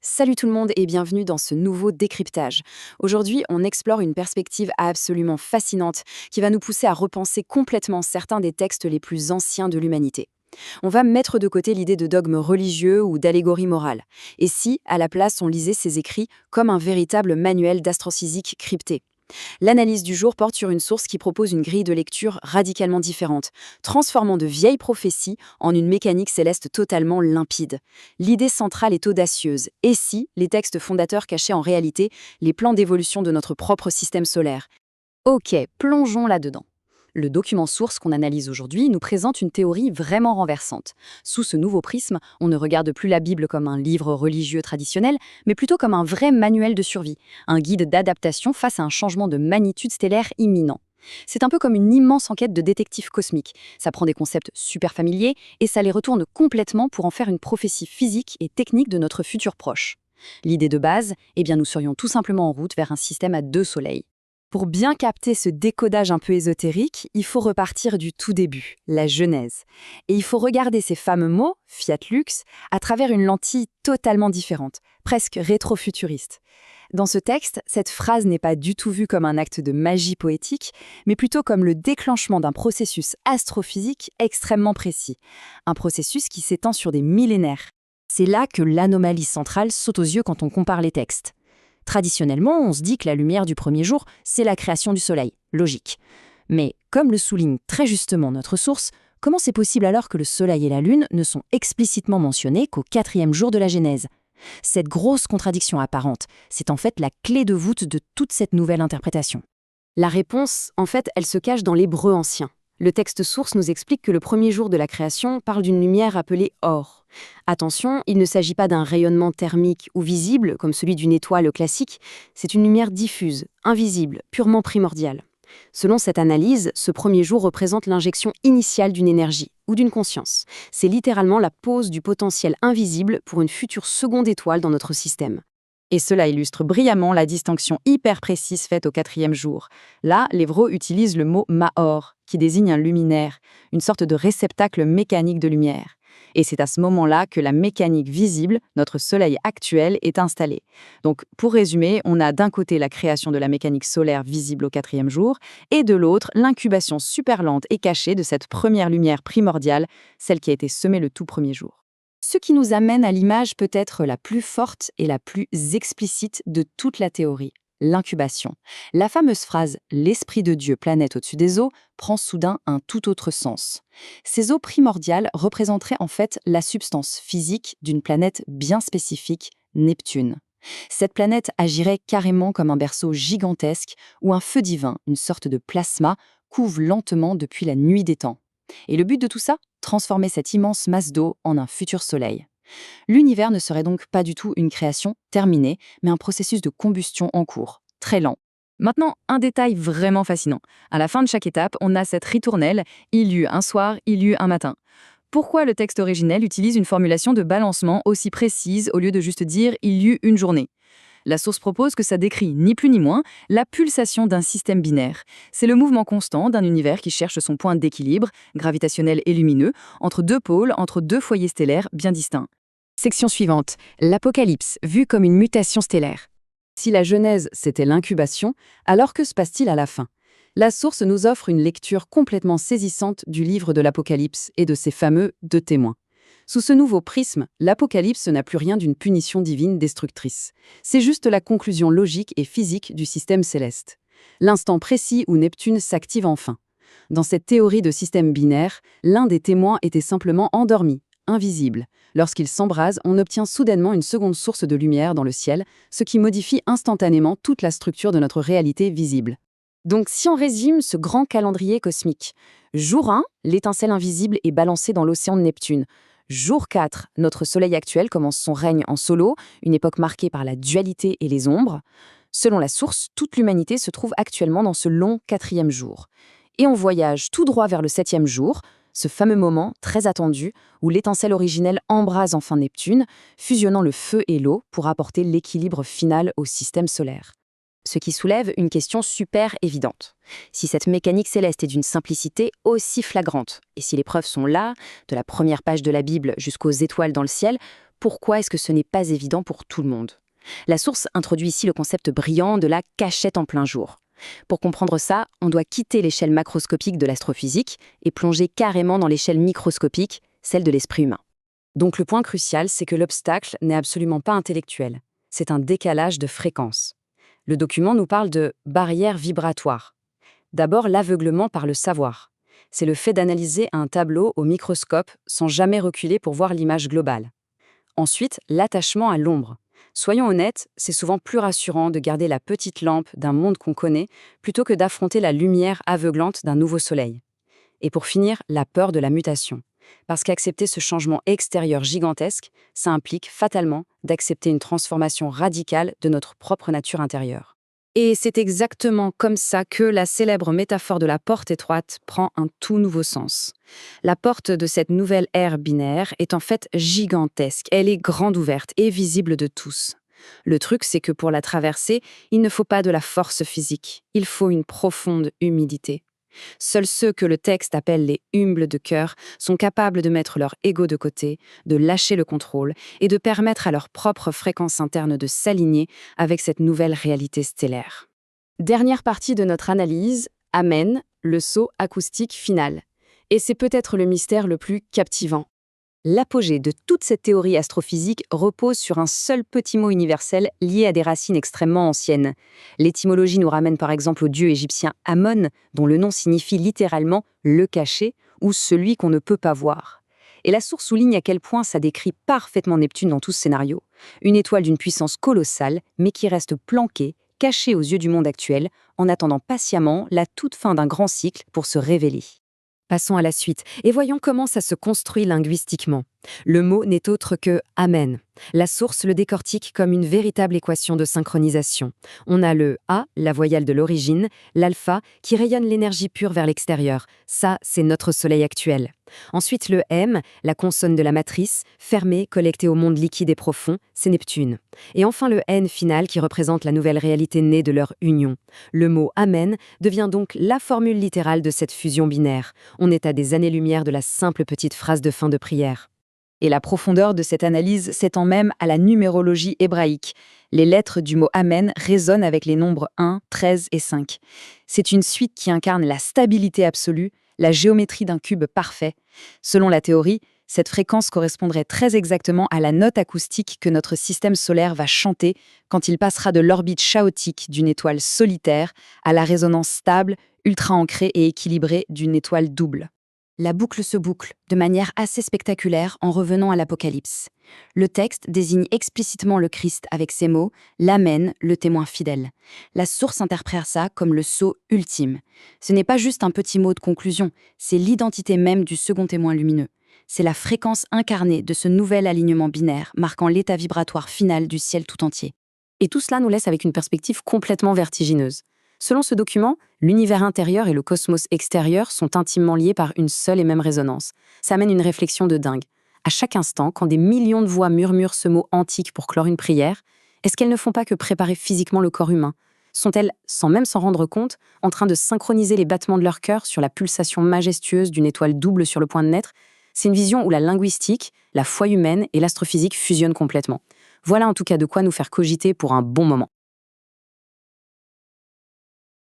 Salut tout le monde et bienvenue dans ce nouveau décryptage. Aujourd'hui, on explore une perspective absolument fascinante qui va nous pousser à repenser complètement certains des textes les plus anciens de l'humanité. On va mettre de côté l'idée de dogme religieux ou d'allégorie morale. Et si, à la place, on lisait ces écrits comme un véritable manuel d'astrophysique crypté? L'analyse du jour porte sur une source qui propose une grille de lecture radicalement différente, transformant de vieilles prophéties en une mécanique céleste totalement limpide. L'idée centrale est audacieuse. Et si les textes fondateurs cachaient en réalité les plans d'évolution de notre propre système solaire? Ok, plongeons là-dedans. Le document source qu'on analyse aujourd'hui nous présente une théorie vraiment renversante. Sous ce nouveau prisme, on ne regarde plus la Bible comme un livre religieux traditionnel, mais plutôt comme un vrai manuel de survie, un guide d'adaptation face à un changement de magnitude stellaire imminent. C'est un peu comme une immense enquête de détective cosmique. Ça prend des concepts super familiers et ça les retourne complètement pour en faire une prophétie physique et technique de notre futur proche. L'idée de base, eh bien nous serions tout simplement en route vers un système à 2 soleils. Pour bien capter ce décodage un peu ésotérique, il faut repartir du tout début, la Genèse. Et il faut regarder ces fameux mots, fiat lux, à travers une lentille totalement différente, presque rétro-futuriste. Dans ce texte, cette phrase n'est pas du tout vue comme un acte de magie poétique, mais plutôt comme le déclenchement d'un processus astrophysique extrêmement précis. Un processus qui s'étend sur des millénaires. C'est là que l'anomalie centrale saute aux yeux quand on compare les textes. Traditionnellement, on se dit que la lumière du premier jour, c'est la création du soleil. Logique. Mais, comme le souligne très justement notre source, comment c'est possible alors que le soleil et la lune ne sont explicitement mentionnés qu'au 4e jour de la Genèse? Cette grosse contradiction apparente, c'est en fait la clé de voûte de toute cette nouvelle interprétation. La réponse, en fait, elle se cache dans l'hébreu ancien. Le texte source nous explique que le premier jour de la création parle d'une lumière appelée or. Attention, il ne s'agit pas d'un rayonnement thermique ou visible, comme celui d'une étoile classique, c'est une lumière diffuse, invisible, purement primordiale. Selon cette analyse, ce premier jour représente l'injection initiale d'une énergie, ou d'une conscience. C'est littéralement la pose du potentiel invisible pour une future seconde étoile dans notre système. Et cela illustre brillamment la distinction hyper précise faite au 4e jour. Là, l'hébreu utilise le mot maor, qui désigne un luminaire, une sorte de réceptacle mécanique de lumière. Et c'est à ce moment-là que la mécanique visible, notre soleil actuel, est installée. Donc, pour résumer, on a d'un côté la création de la mécanique solaire visible au 4e jour, et de l'autre, l'incubation super lente et cachée de cette première lumière primordiale, celle qui a été semée le tout premier jour. Ce qui nous amène à l'image peut-être la plus forte et la plus explicite de toute la théorie, l'incubation. La fameuse phrase « l'Esprit de Dieu planète au-dessus des eaux » prend soudain un tout autre sens. Ces eaux primordiales représenteraient en fait la substance physique d'une planète bien spécifique, Neptune. Cette planète agirait carrément comme un berceau gigantesque où un feu divin, une sorte de plasma, couve lentement depuis la nuit des temps. Et le but de tout ça? Transformer cette immense masse d'eau en un futur soleil. L'univers ne serait donc pas du tout une création terminée, mais un processus de combustion en cours, très lent. Maintenant, un détail vraiment fascinant. À la fin de chaque étape, on a cette ritournelle « il y eut un soir, il y eut un matin ». Pourquoi le texte originel utilise une formulation de balancement aussi précise au lieu de juste dire « il y eut une journée ». La source propose que ça décrit, ni plus ni moins, la pulsation d'un système binaire. C'est le mouvement constant d'un univers qui cherche son point d'équilibre, gravitationnel et lumineux, entre deux pôles, entre deux foyers stellaires bien distincts. Section suivante, l'Apocalypse, vue comme une mutation stellaire. Si la Genèse, c'était l'incubation, alors que se passe-t-il à la fin? La source nous offre une lecture complètement saisissante du livre de l'Apocalypse et de ses fameux deux témoins. Sous ce nouveau prisme, l'Apocalypse n'a plus rien d'une punition divine destructrice. C'est juste la conclusion logique et physique du système céleste. L'instant précis où Neptune s'active enfin. Dans cette théorie de système binaire, l'un des témoins était simplement endormi, invisible. Lorsqu'il s'embrase, on obtient soudainement une seconde source de lumière dans le ciel, ce qui modifie instantanément toute la structure de notre réalité visible. Donc si on résume ce grand calendrier cosmique, jour 1, l'étincelle invisible est balancée dans l'océan de Neptune. Jour 4, notre soleil actuel commence son règne en solo, une époque marquée par la dualité et les ombres. Selon la source, toute l'humanité se trouve actuellement dans ce long 4e jour. Et on voyage tout droit vers le 7e jour, ce fameux moment très attendu où l'étincelle originelle embrase enfin Neptune, fusionnant le feu et l'eau pour apporter l'équilibre final au système solaire. Ce qui soulève une question super évidente. Si cette mécanique céleste est d'une simplicité aussi flagrante, et si les preuves sont là, de la première page de la Bible jusqu'aux étoiles dans le ciel, pourquoi est-ce que ce n'est pas évident pour tout le monde? La source introduit ici le concept brillant de la cachette en plein jour. Pour comprendre ça, on doit quitter l'échelle macroscopique de l'astrophysique et plonger carrément dans l'échelle microscopique, celle de l'esprit humain. Donc le point crucial, c'est que l'obstacle n'est absolument pas intellectuel. C'est un décalage de fréquence. Le document nous parle de barrière vibratoire. D'abord, l'aveuglement par le savoir. C'est le fait d'analyser un tableau au microscope sans jamais reculer pour voir l'image globale. Ensuite, l'attachement à l'ombre. Soyons honnêtes, c'est souvent plus rassurant de garder la petite lampe d'un monde qu'on connaît plutôt que d'affronter la lumière aveuglante d'un nouveau soleil. Et pour finir, la peur de la mutation. Parce qu'accepter ce changement extérieur gigantesque, ça implique fatalement d'accepter une transformation radicale de notre propre nature intérieure. Et c'est exactement comme ça que la célèbre métaphore de la porte étroite prend un tout nouveau sens. La porte de cette nouvelle ère binaire est en fait gigantesque. Elle est grande ouverte et visible de tous. Le truc, c'est que pour la traverser, il ne faut pas de la force physique. Il faut une profonde humilité. Seuls ceux que le texte appelle les humbles de cœur sont capables de mettre leur ego de côté, de lâcher le contrôle et de permettre à leur propre fréquence interne de s'aligner avec cette nouvelle réalité stellaire. Dernière partie de notre analyse, Amen, le saut acoustique final. Et c'est peut-être le mystère le plus captivant. L'apogée de toute cette théorie astrophysique repose sur un seul petit mot universel lié à des racines extrêmement anciennes. L'étymologie nous ramène par exemple au dieu égyptien Amon, dont le nom signifie littéralement « le caché » ou « celui qu'on ne peut pas voir ». Et la source souligne à quel point ça décrit parfaitement Neptune dans tout ce scénario. Une étoile d'une puissance colossale, mais qui reste planquée, cachée aux yeux du monde actuel, en attendant patiemment la toute fin d'un grand cycle pour se révéler. Passons à la suite et voyons comment ça se construit linguistiquement. Le mot n'est autre que « Amen ». La source le décortique comme une véritable équation de synchronisation. On a le A, la voyelle de l'origine, l'alpha, qui rayonne l'énergie pure vers l'extérieur. Ça, c'est notre soleil actuel. Ensuite, le M, la consonne de la matrice, fermée, collectée au monde liquide et profond, c'est Neptune. Et enfin le N final qui représente la nouvelle réalité née de leur union. Le mot « Amen » devient donc la formule littérale de cette fusion binaire. On est à des années-lumière de la simple petite phrase de fin de prière. Et la profondeur de cette analyse s'étend même à la numérologie hébraïque. Les lettres du mot Amen résonnent avec les nombres 1, 13 et 5. C'est une suite qui incarne la stabilité absolue, la géométrie d'un cube parfait. Selon la théorie, cette fréquence correspondrait très exactement à la note acoustique que notre système solaire va chanter quand il passera de l'orbite chaotique d'une étoile solitaire à la résonance stable, ultra ancrée et équilibrée d'une étoile double. La boucle se boucle, de manière assez spectaculaire en revenant à l'Apocalypse. Le texte désigne explicitement le Christ avec ces mots « l'Amen, le témoin fidèle ». La source interprète ça comme le sceau ultime. Ce n'est pas juste un petit mot de conclusion, c'est l'identité même du second témoin lumineux. C'est la fréquence incarnée de ce nouvel alignement binaire marquant l'état vibratoire final du ciel tout entier. Et tout cela nous laisse avec une perspective complètement vertigineuse. Selon ce document, l'univers intérieur et le cosmos extérieur sont intimement liés par une seule et même résonance. Ça amène une réflexion de dingue. À chaque instant, quand des millions de voix murmurent ce mot antique pour clore une prière, est-ce qu'elles ne font pas que préparer physiquement le corps humain? Sont-elles, sans même s'en rendre compte, en train de synchroniser les battements de leur cœur sur la pulsation majestueuse d'une étoile double sur le point de naître? C'est une vision où la linguistique, la foi humaine et l'astrophysique fusionnent complètement. Voilà en tout cas de quoi nous faire cogiter pour un bon moment.